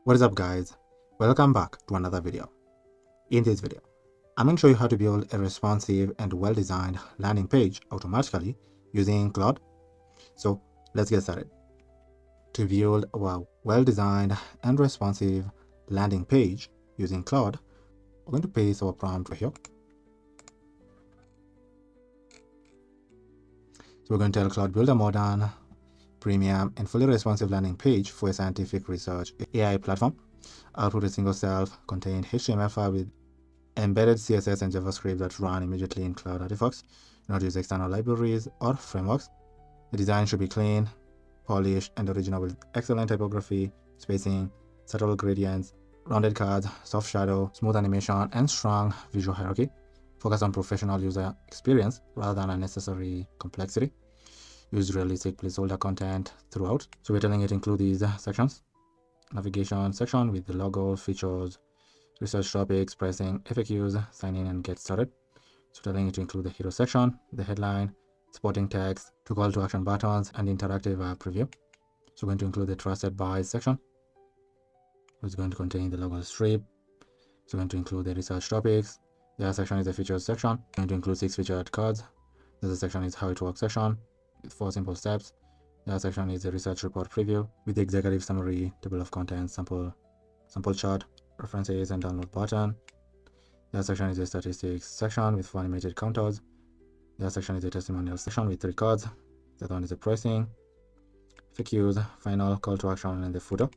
What is up, guys? Welcome back to another video. In this video, I'm going to show you how to build a responsive and well-designed landing page automatically using Claude. So let's get started. To build a well-designed and responsive landing page using Claude, we're going to paste our prompt right here. So we're going to tell Claude build a modern, premium, and fully responsive landing page for a scientific research AI platform. Output a single self-contained HTML file with embedded CSS and JavaScript that run immediately in Cloud Artifacts. Do not use external libraries or frameworks. The design should be clean, polished, and original with excellent typography, spacing, subtle gradients, rounded cards, soft shadow, smooth animation, and strong visual hierarchy. Focus on professional user experience rather than unnecessary complexity. Use realistic placeholder content throughout. So we're telling it to include these sections. Navigation section with the logo, features, research topics, pricing, FAQs, sign in and get started. So telling it to include the hero section, the headline, supporting text, two call to action buttons, and interactive preview. So we're going to include the trusted by section, which is going to contain the logo strip. So we're going to include the research topics. The other section is the features section. We're going to include 6 featured cards. The other section is how it works section with 4 simple steps. The other section is the research report preview with the executive summary, table of contents, sample chart, references, and download button. The other section is the statistics section with 4 animated counters. The other section is the testimonial section with 3 cards. The other one is the pricing, FAQs, final call to action, and the footer.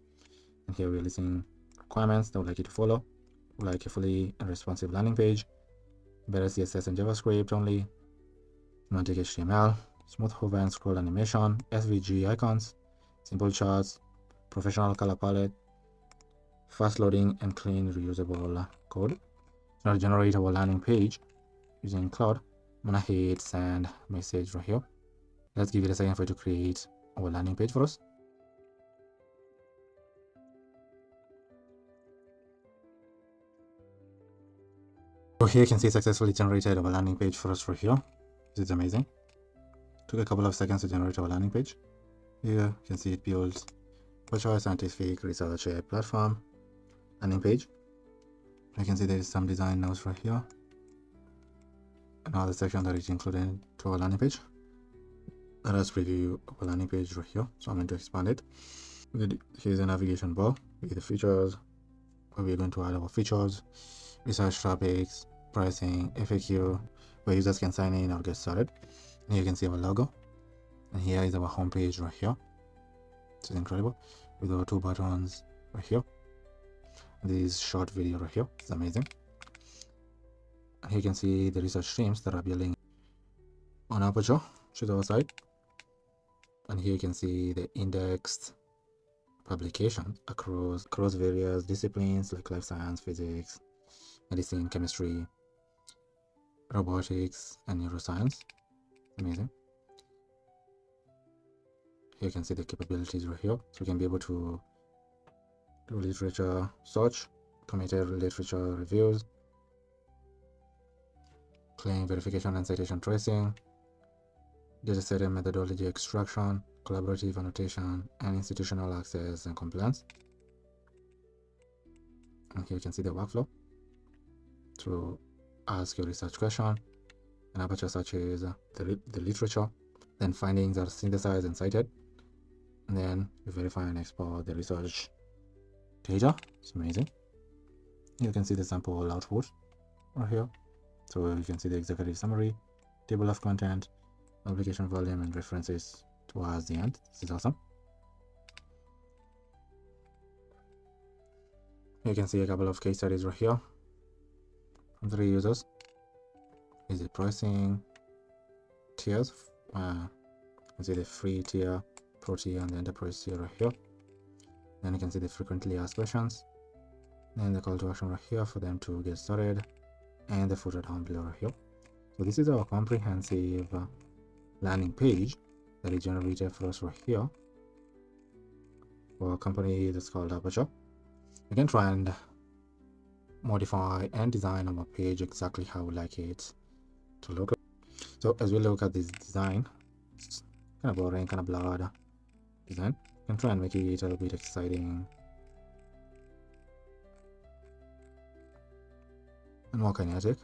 And here we're listing requirements that would like you to follow, like a fully and responsive landing page, better CSS and JavaScript only, semantic HTML, smooth hover and scroll animation, SVG icons, simple charts, professional color palette, fast loading, and clean reusable code. So now to generate our landing page using Claude, I'm gonna hit send message right here. Let's give it a second for it to create our landing page for us. So here you can see successfully generated our landing page for us right here. This is amazing. Took a couple of seconds to generate our landing page. Here you can see it builds virtual scientific research platform landing page. You can see there is some design notes right here. Another section that is included to our landing page. Let us preview our landing page right here. So I'm going to expand it. Here's a navigation bar with the features, where we're going to add our features, research topics, pricing, FAQ, where users can sign in or get started. And you can see our logo. And here is our home page right here. This is incredible. With our 2 buttons right here. This short video right here. It's amazing. And here you can see the research streams that are building on Aperture, which is our site. And here you can see the indexed publications across various disciplines like life science, physics, medicine, chemistry, robotics, and neuroscience. Amazing. Here you can see the capabilities right here. So you can be able to do literature search, automated literature reviews, claim verification and citation tracing, dataset and methodology extraction, collaborative annotation, and institutional access and compliance. And here you can see the workflow to ask your research question. And Aperture searches the literature, then findings are synthesized and cited, and then you verify and export the research data. It's amazing. You can see the sample output right here. So you can see the executive summary, table of content, application volume, and references towards the end. This is awesome. You can see a couple of case studies right here from 3 users. Is the pricing tiers. You can see the free tier, pro tier, and the enterprise tier right here. Then you can see the frequently asked questions. Then the call to action right here for them to get started, and the footer down below right here. So this is our comprehensive landing page that is generated for us right here for a company that's called Aperture. You can try and modify and design our page exactly how we like it to look. So as we look at this design, it's kind of boring, kind of blurred design. You can try and make it a little bit exciting more kinetic.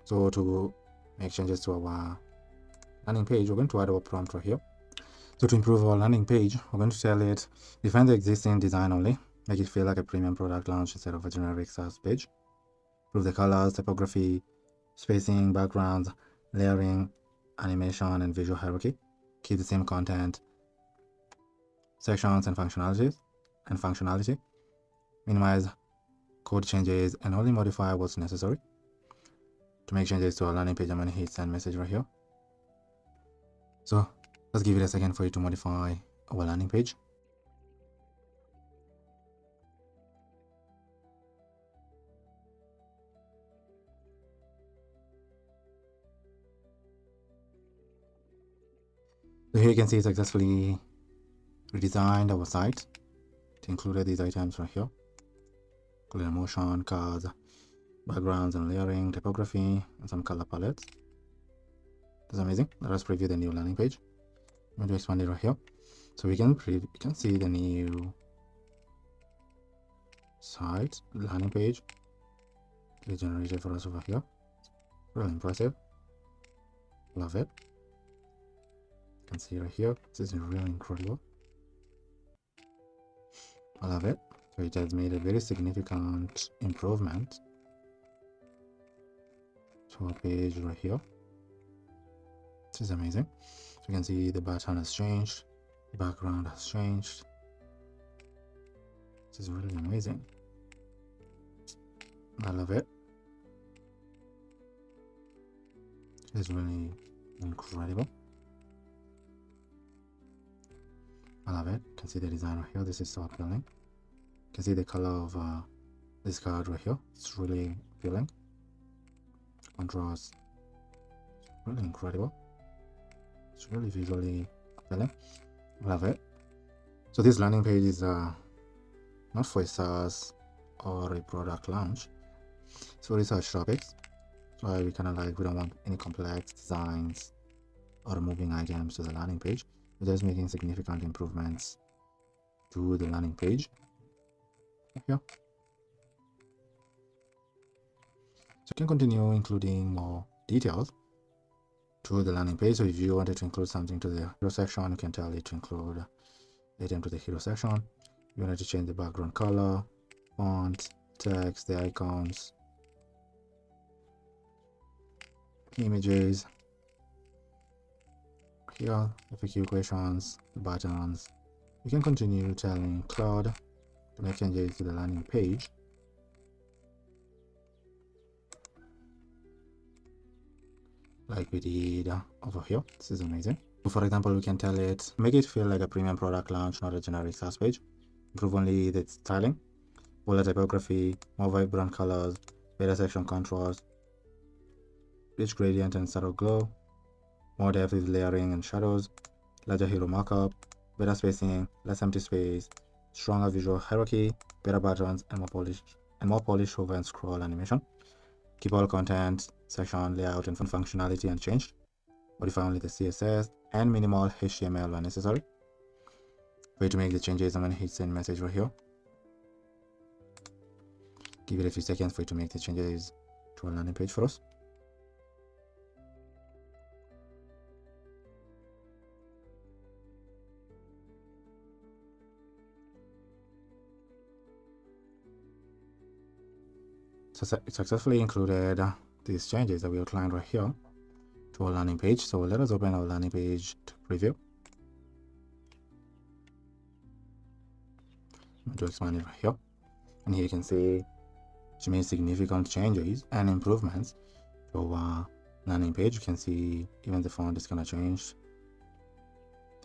So to make changes to our landing page, we're going to add our prompt right here. So to improve our landing page, we're going to tell it, define the existing design only, make it feel like a premium product launch instead of a generic SaaS page. Improve the colors, typography, spacing, backgrounds, layering, animation, and visual hierarchy. Keep the same content, sections, and functionality. Minimize code changes and only modify what's necessary. To make changes to our landing page, I'm going to hit send message right here. So let's give it a second for you to modify our landing page. So here you can see it successfully redesigned our site to include these items right here, including motion, cards, backgrounds and layering, typography, and some color palettes. That's amazing. Let us preview the new landing page. I'm going to expand it right here, so we can see the new site landing page is generated for us over here. Really impressive. Love it. You can see right here. This is really incredible. I love it. So it has made a very significant improvement to our page right here. This is amazing. So you can see the button has changed, the background has changed. This is really amazing. I love it. It's really incredible. I love it. You can see the design right here. This is so appealing. You can see the color of this card right here. It's really appealing. Contrast, really incredible. It's really visually appealing. Love it. So this landing page is not for a SaaS or a product launch. It's for research topics. So we kind of like, we don't want any complex designs or moving items to the landing page. We're just making significant improvements to the landing page. Here. So you can continue including more details to the landing page. So if you wanted to include something to the hero section, you can tell it to include item to the hero section. You wanted to change the background color, font, text, the icons, images, here, FAQ questions, buttons. You can continue telling Claude to make changes to the landing page. Like we did over here. This is amazing. For example, we can tell it, make it feel like a premium product launch, not a generic SaaS page. Improve only the styling, bolder typography, more vibrant colors, better section controls, rich gradient and subtle glow, more depth with layering and shadows, larger hero markup, better spacing, less empty space, stronger visual hierarchy, better buttons, and more polished hover and scroll animation. Keep all content, section, layout, and functionality unchanged. Modify only the CSS and minimal HTML when necessary. For you to make the changes, I'm going to hit send message right here. Give it a few seconds for you to make the changes to our landing page for us. So it successfully included these changes that we outlined right here to our landing page. So let us open our landing page to preview. I'm going to expand it right here. And here you can see she made significant changes and improvements to our landing page. You can see even the font is kind of changed.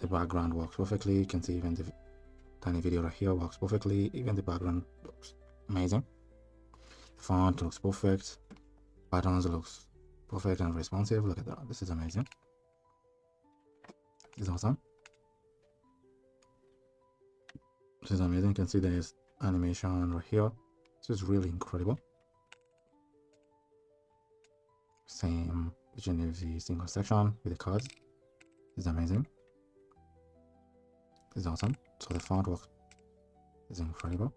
The background works perfectly. You can see even the tiny video right here works perfectly. Even the background looks amazing. The font looks perfect. Buttons looks perfect and responsive. Look at that. This is amazing. This is awesome. This is amazing. You can see there's animation right here. This is really incredible. Same each and every single section with the cards. This is amazing. This is awesome. So the font work is incredible.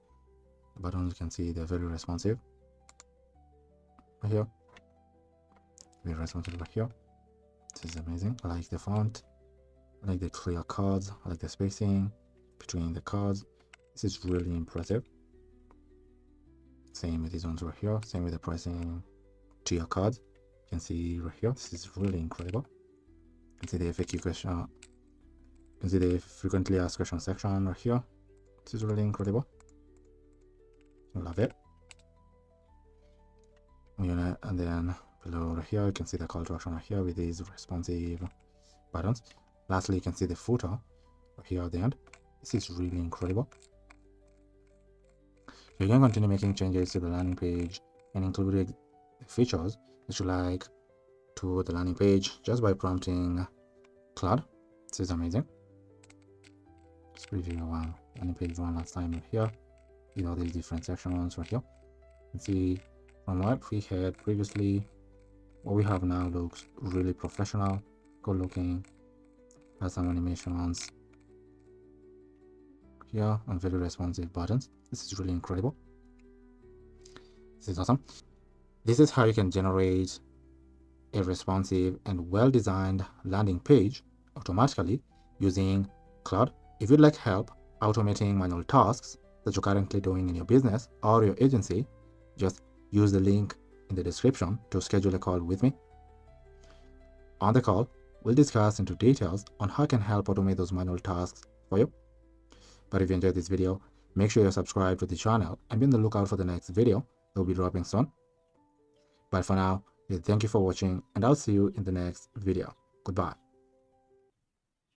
The buttons, you can see they're very responsive. right here. Very responsive right here. This is amazing. I like the font. I like the clear cards. I like the spacing between the cards. This is really impressive. Same with these ones right here. Same with the pricing to your cards. You can see right here. This is really incredible. You can see the FAQ question. You can see the frequently asked question section right here. This is really incredible. I love it. And then below right here, you can see the call to action right here with these responsive buttons. Lastly, you can see the footer right here at the end. This is really incredible. You can continue making changes to the landing page and including the features that you like to the landing page just by prompting Claude. This is amazing. Let's preview one landing page one last time right here. You know, these different sections right here. You can see from what we had previously, what we have now looks really professional, good looking. Has some animations here and very responsive buttons. This is really incredible. This is awesome. This is how you can generate a responsive and well-designed landing page automatically using Claude. If you'd like help automating manual tasks that you're currently doing in your business or your agency, just use the link in the description to schedule a call with me. On the call, we'll discuss into details on how I can help automate those manual tasks for you. But if you enjoyed this video, make sure you're subscribed to the channel and be on the lookout for the next video that will be dropping soon. But for now, thank you for watching and I'll see you in the next video. Goodbye.